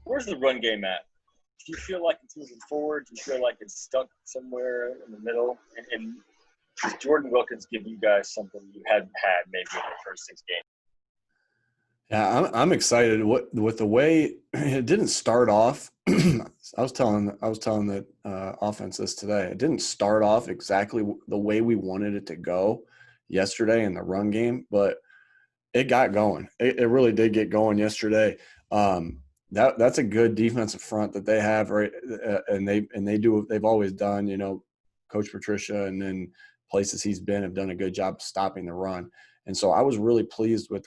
Where's the run game at? Do you feel like it's moving forward? Do you feel like it's stuck somewhere in the middle? And does Jordan Wilkins give you guys something you hadn't had maybe in the first 6 games? Yeah, I'm excited with the way it didn't start off. I was telling the offense this today. It didn't start off exactly the way we wanted it to go yesterday in the run game, but it got going. It really did get going yesterday. That's a good defensive front that they have, right? And they've always done. Coach Patricia and then places he's been have done a good job stopping the run. And so I was really pleased with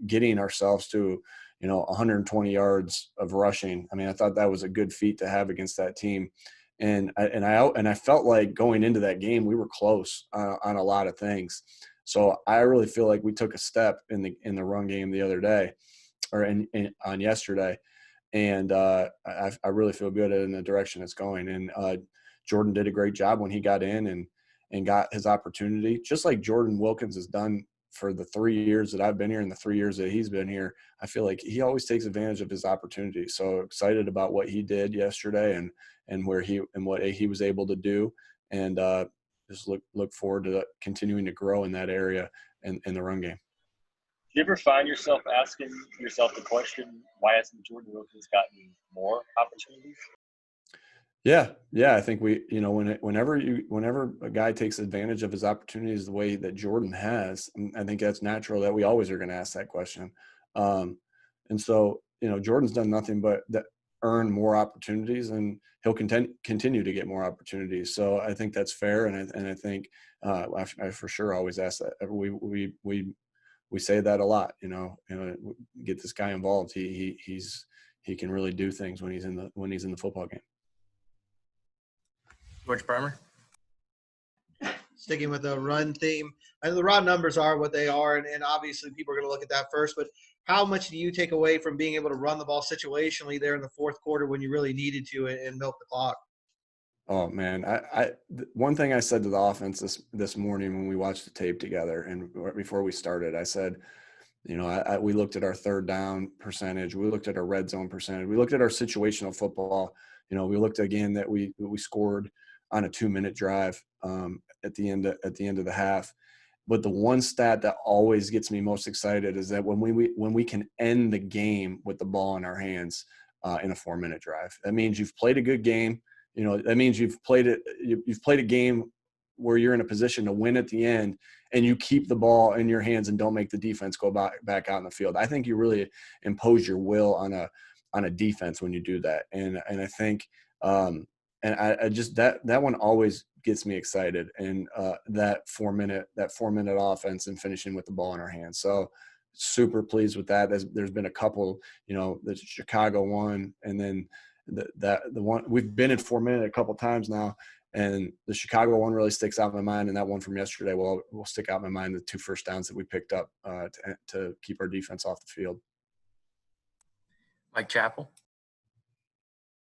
getting ourselves to 120 yards of rushing. I mean, I thought that was a good feat to have against that team. And I felt like going into that game we were close on a lot of things. So I really feel like we took a step in the run game the other day, or on yesterday, and I really feel good in the direction it's going. And Jordan did a great job when he got in and got his opportunity, just like Jordan Wilkins has done for the 3 years that I've been here and the 3 years that he's been here. I feel like he always takes advantage of his opportunity. So excited about what he did yesterday and what he was able to do, and just look forward to continuing to grow in that area in the run game. Do you ever find yourself asking yourself the question, why hasn't Jordan Wilkins gotten more opportunities? Yeah. I think whenever a guy takes advantage of his opportunities the way that Jordan has, I think that's natural that we always are going to ask that question. And so, Jordan's done nothing but earn more opportunities, and he'll continue to get more opportunities. So I think that's fair, and I think I for sure always ask that. We say that a lot. Get this guy involved. He can really do things when he's in the football game. George Bremer. Sticking with the run theme, and the raw numbers are what they are, and obviously people are going to look at that first. But how much do you take away from being able to run the ball situationally there in the fourth quarter when you really needed to and milk the clock? Oh man, one thing I said to the offense this morning when we watched the tape together and before we started, I said, we looked at our third down percentage, we looked at our red zone percentage, we looked at our situational football. We looked again that we scored on a 2-minute drive at the end of the half. But the one stat that always gets me most excited is that when we can end the game with the ball in our hands in a 4-minute drive. That means you've played a good game. That means you've played a game where you're in a position to win at the end, and you keep the ball in your hands and don't make the defense go back out in the field. I think you really impose your will on a defense when you do that. And I think and I just that one always gets me excited, and that 4-minute offense and finishing with the ball in our hands. So super pleased with that. There's been a couple, the Chicago one, and then the one we've been in 4-minute a couple times now, and the Chicago one really sticks out in my mind, and that one from yesterday will stick out in my mind, the 2 first downs that we picked up to keep our defense off the field. Mike Chappell.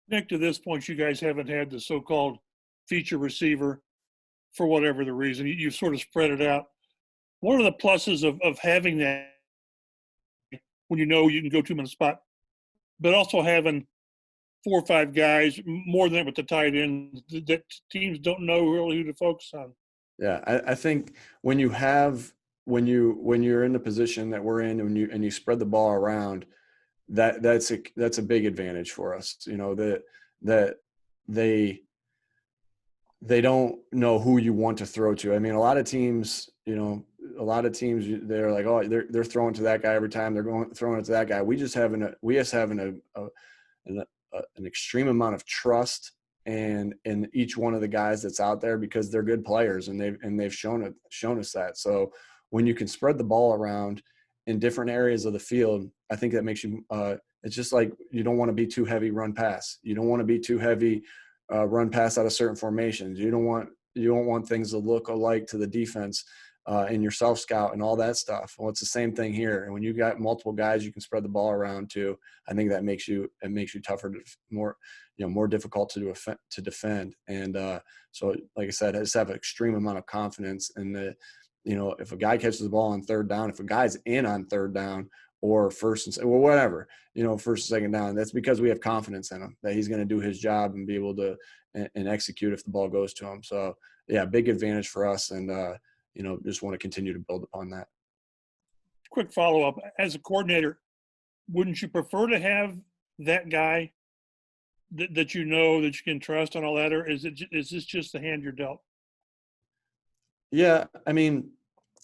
Nick, to this point, you guys haven't had the so-called feature receiver for whatever the reason. You've sort of spread it out. What are the pluses of having that when you can go to him in a spot, but also having 4 or 5 guys, more than that with the tight end, that teams don't know really who to focus on? Yeah, I think when you're in the position that we're in and you spread the ball around, that's a big advantage for us. That they don't know who you want to throw to. I mean, a lot of teams, they're like, oh, they're throwing to that guy every time. They're throwing it to that guy. We just having an extreme amount of trust in each one of the guys that's out there, because they're good players and they've shown us that. So when you can spread the ball around in different areas of the field, I think that makes you it's just like you don't want to be too heavy run pass. You don't want to be too heavy run pass out of certain formations. You don't want things to look alike to the defense in your self scout and all that stuff. Well, it's the same thing here. And when you got multiple guys you can spread the ball around to, I think that makes you tougher, more difficult to defend. And so, like I said, I just have an extreme amount of confidence in the, if a guy catches the ball on third down, if a guy's in on third down, or or whatever, first and second down. That's because we have confidence in him that he's going to do his job and be able to and execute if the ball goes to him. So yeah, big advantage for us, and just want to continue to build upon that. Quick follow-up. As a coordinator, wouldn't you prefer to have that guy that that you can trust and all that, or is this just the hand you're dealt? Yeah, I mean,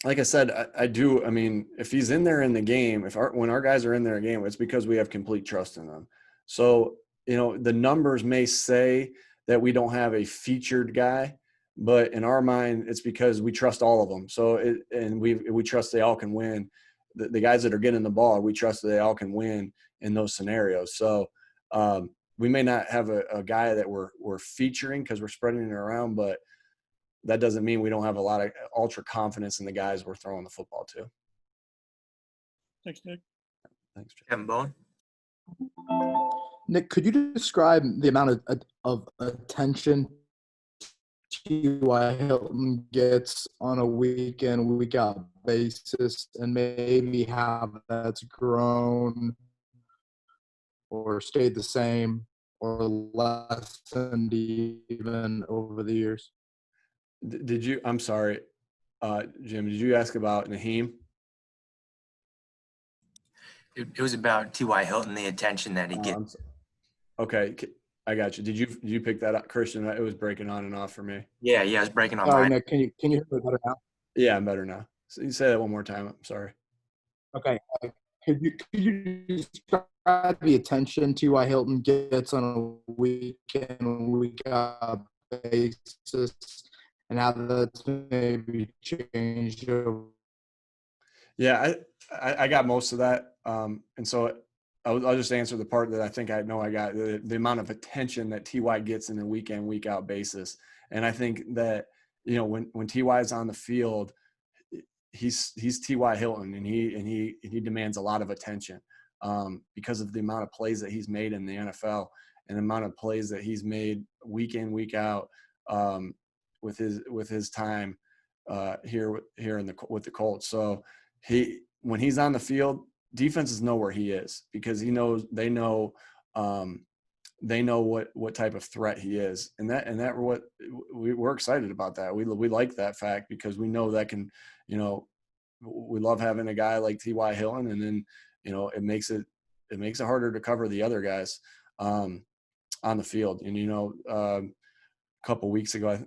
like I said, I do. I mean, if he's in there in the game, when our guys are in their game, it's because we have complete trust in them. So, the numbers may say that we don't have a featured guy, but in our mind, it's because we trust all of them. So, we trust they all can win. The guys that are getting the ball, we trust that they all can win in those scenarios. So, we may not have a guy that we're featuring because we're spreading it around, but that doesn't mean we don't have a lot of ultra confidence in the guys we're throwing the football to. Thanks, Nick. Thanks, Jim. Kevin Bowen. Nick, could you describe the amount of attention TY Hilton gets on a week in, week out basis, and maybe how that's grown or stayed the same or lessened even over the years? I'm sorry, Jim, did you ask about Naheem? It was about T.Y. Hilton, the attention that he gets. Okay, I got you. Did you pick that up, Christian? It was breaking on and off for me. Yeah, I was breaking on Sorry, mine. Nick, can you hear me better now? Yeah, I'm better now. So you say that one more time. I'm sorry. Okay. Could you describe the attention T.Y. Hilton gets on a week in, week out basis, and how that's maybe changed over? Yeah, I got most of that. And so I'll just answer the part that I think I know I got, the amount of attention that TY gets in a week in, week out basis. And I think that, when TY is on the field, he's TY Hilton, and he demands a lot of attention because of the amount of plays that he's made in the NFL and the amount of plays that he's made week in, week out with his time here with the Colts. So when he's on the field, defenses know where he is because they know what type of threat he is, and we're excited about that. We like that fact because we know that can, we love having a guy like T.Y. Hilton, and then it makes it harder to cover the other guys on the field. And couple weeks ago,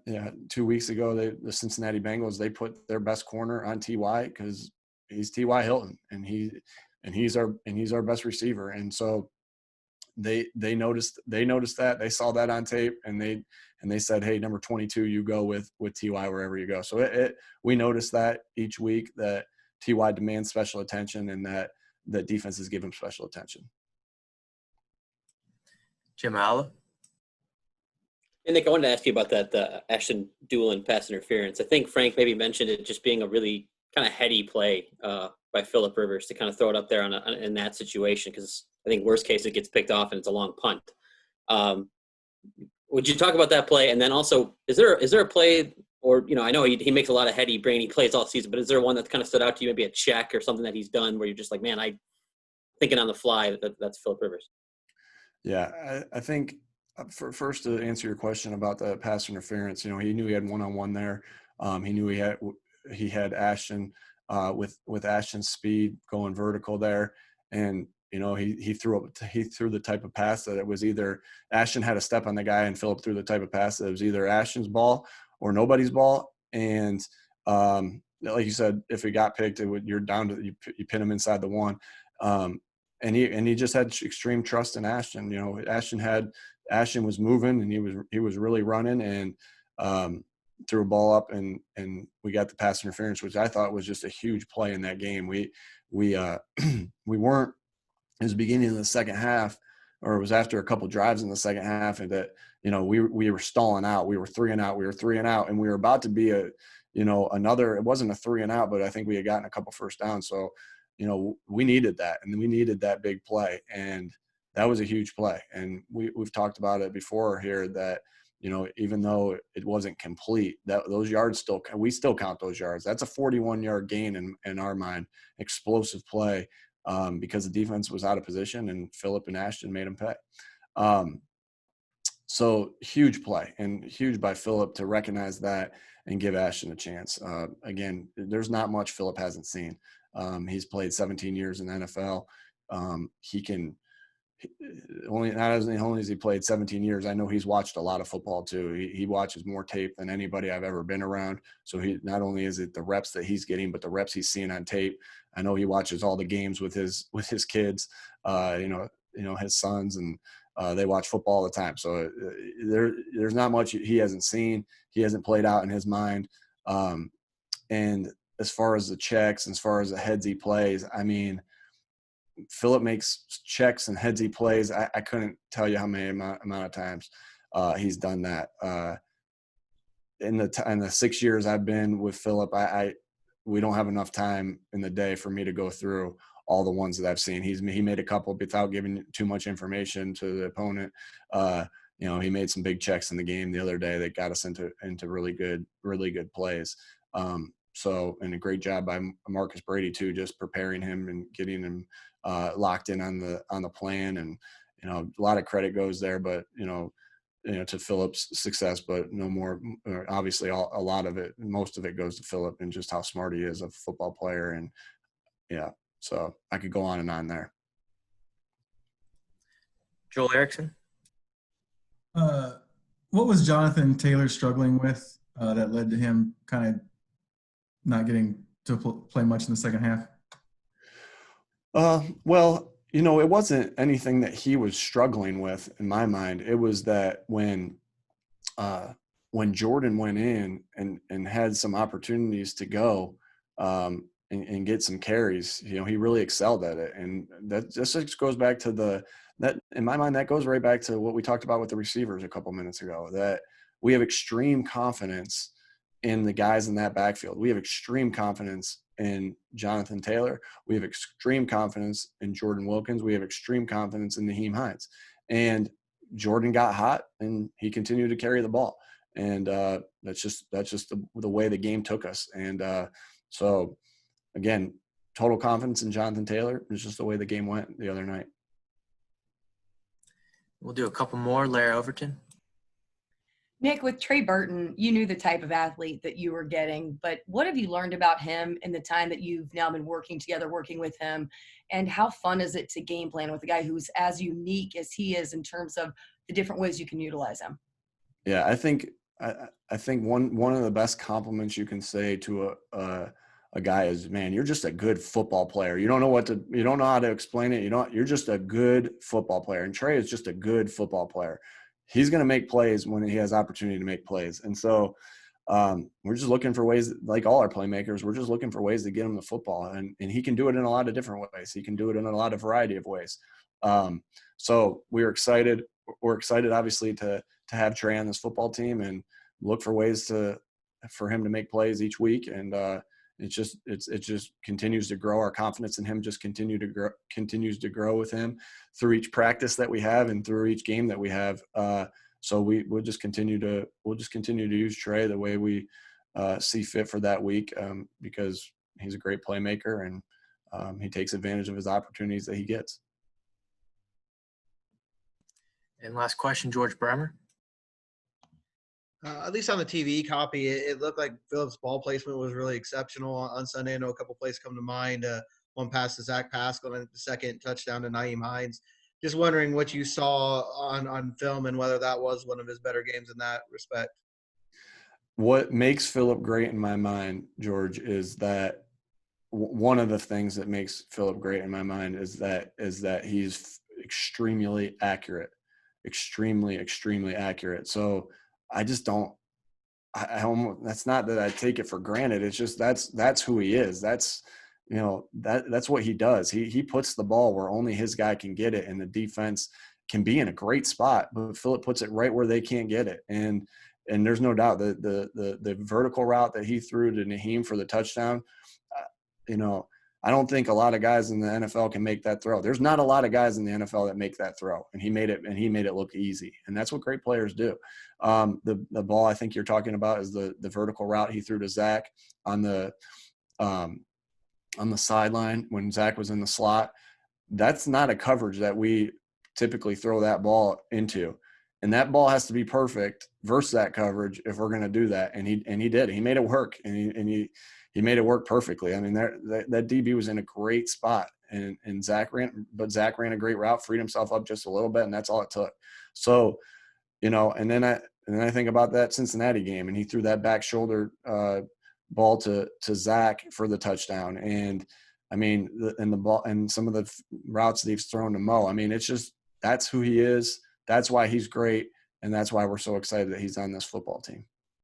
2 weeks ago, the Cincinnati Bengals, they put their best corner on TY because he's TY Hilton, and he's our best receiver. And so they noticed that, they saw that on tape, and they said, hey, number 22, you go with TY wherever you go. So we noticed that each week that TY demands special attention, and that defenses give him special attention. Jim Alla. And Nick, I wanted to ask you about that Ashton Doolin pass interference. I think Frank maybe mentioned it just being a really kind of heady play by Phillip Rivers to kind of throw it up there in that situation, because I think worst case it gets picked off and it's a long punt. Would you talk about that play? And then also, is there a play, or I know he makes a lot of heady brainy plays all season, but is there one that kind of stood out to you, maybe a check or something that he's done where you're just like, man, I thinking on the fly that's Phillip Rivers? Yeah, I think. First, to answer your question about the pass interference, he knew he had one-on-one there. He knew he had Ashton with Ashton's speed going vertical there, and he threw the type of pass that it was either Ashton had a step on the guy, and Phillip threw the type of pass that it was either Ashton's ball or nobody's ball. And like you said, if it got picked, you're down to you pin him inside the one. And he just had extreme trust in Ashton. Ashton was moving, and he was really running, and threw a ball up, and we got the pass interference, which I thought was just a huge play in that game. We weren't. It was the beginning of the second half, or it was after a couple drives in the second half, and that we were stalling out. We were 3 and out. And we were about to be another. It wasn't a 3 and out, but I think we had gotten a couple first downs. So we needed that, and we needed that big play, and that was a huge play. And we've talked about it before here that, even though it wasn't complete, that those yards we still count those yards. That's a 41-yard gain in our mind, explosive play. because the defense was out of position and Phillip and Ashton made them pay. So huge play and huge by Phillip to recognize that and give Ashton a chance. Again, there's not much Phillip hasn't seen. He's played 17 years in the NFL. He can only has he played 17 years. I know he's watched a lot of football too. He watches more tape than anybody I've ever been around. So he not only is it the reps that he's getting, but the reps he's seeing on tape. I know he watches all the games with his kids, his sons, and they watch football all the time. So there's not much he hasn't seen. He hasn't played out in his mind. And as far as the checks, as far as the heads he plays, I mean, Phillip makes checks and heads he plays. I couldn't tell you how many amount of times he's done that. In the 6 years I've been with Phillip, we don't have enough time in the day for me to go through all the ones that I've seen. He made a couple without giving too much information to the opponent. He made some big checks in the game the other day that got us into really good plays. And a great job by Marcus Brady too, just preparing him and getting him locked in on the plan. And a lot of credit goes there, but to Phillip's success, but no more. Obviously, most of it goes to Phillip and just how smart he is, a football player. And yeah, so I could go on and on there. Joel Erickson. What was Jonathan Taylor struggling with that led to him kind of not getting to play much in the second half? Well, it wasn't anything that he was struggling with in my mind. It was that when Jordan went in and had some opportunities to go and get some carries, he really excelled at it. And that just goes back to in my mind, that goes right back to what we talked about with the receivers a couple minutes ago, that we have extreme confidence in the guys in that backfield. We have extreme confidence in Jonathan Taylor. We have extreme confidence in Jordan Wilkins. We have extreme confidence in Nyheim Hines. And Jordan got hot, and he continued to carry the ball. And that's just the way the game took us. And so, again, total confidence in Jonathan Taylor. It's just the way the game went the other night. We'll do a couple more. Larry Overton. Nick, with Trey Burton, you knew the type of athlete that you were getting, but what have you learned about him in the time that you've now been working together, working with him? And how fun is it to game plan with a guy who's as unique as he is in terms of the different ways you can utilize him? Yeah, I think one of the best compliments you can say to a guy is, man, you're just a good football player. You don't know how to explain it. You're just a good football player. And Trey is just a good football player. He's going to make plays when he has opportunity to make plays. And so we're just looking for ways, like all our playmakers, we're just looking for ways to get him the football. And he can do it in a lot of different ways. He can do it in a lot of variety of ways. So we're excited. We're excited, obviously, to have Trey on this football team and look for ways for him to make plays each week. And it just continues to grow. Our confidence in him just continues to grow with him through each practice that we have and through each game that we have. So we'll just continue to use Trey the way we see fit for that week, because he's a great playmaker and he takes advantage of his opportunities that he gets. And last question, George Bremer. At least on the TV copy, it looked like Phillip's ball placement was really exceptional on Sunday. I know a couple plays come to mind. One pass to Zach Pascal and the second touchdown to Nyheim Hines. Just wondering what you saw on film and whether that was one of his better games in that respect. What makes Phillip great in my mind, George, is that one of the things that makes Phillip great in my mind is that he's extremely accurate. Extremely accurate. So I just don't. That's not that I take it for granted. It's just that's who he is. That's that's what he does. He puts the ball where only his guy can get it, and the defense can be in a great spot, but Phillip puts it right where they can't get it. And there's no doubt the vertical route that he threw to Nyheim for the touchdown. I don't think a lot of guys in the NFL can make that throw. There's not a lot of guys in the NFL that make that throw, and he made it look easy. And that's what great players do. The ball I think you're talking about is the vertical route he threw to Zach on the on the sideline when Zach was in the slot. That's not a coverage that we typically throw that ball into. And that ball has to be perfect versus that coverage if we're going to do that. And he did. He made it work, and he made it work perfectly. I mean, that DB was in a great spot, and Zach ran a great route, freed himself up just a little bit, and that's all it took. So, and then I think about that Cincinnati game, and he threw that back shoulder ball to Zach for the touchdown. And I mean, the ball and some of the routes that he's thrown to Mo. I mean, it's just that's who he is. That's why he's great, and that's why we're so excited that he's on this football team.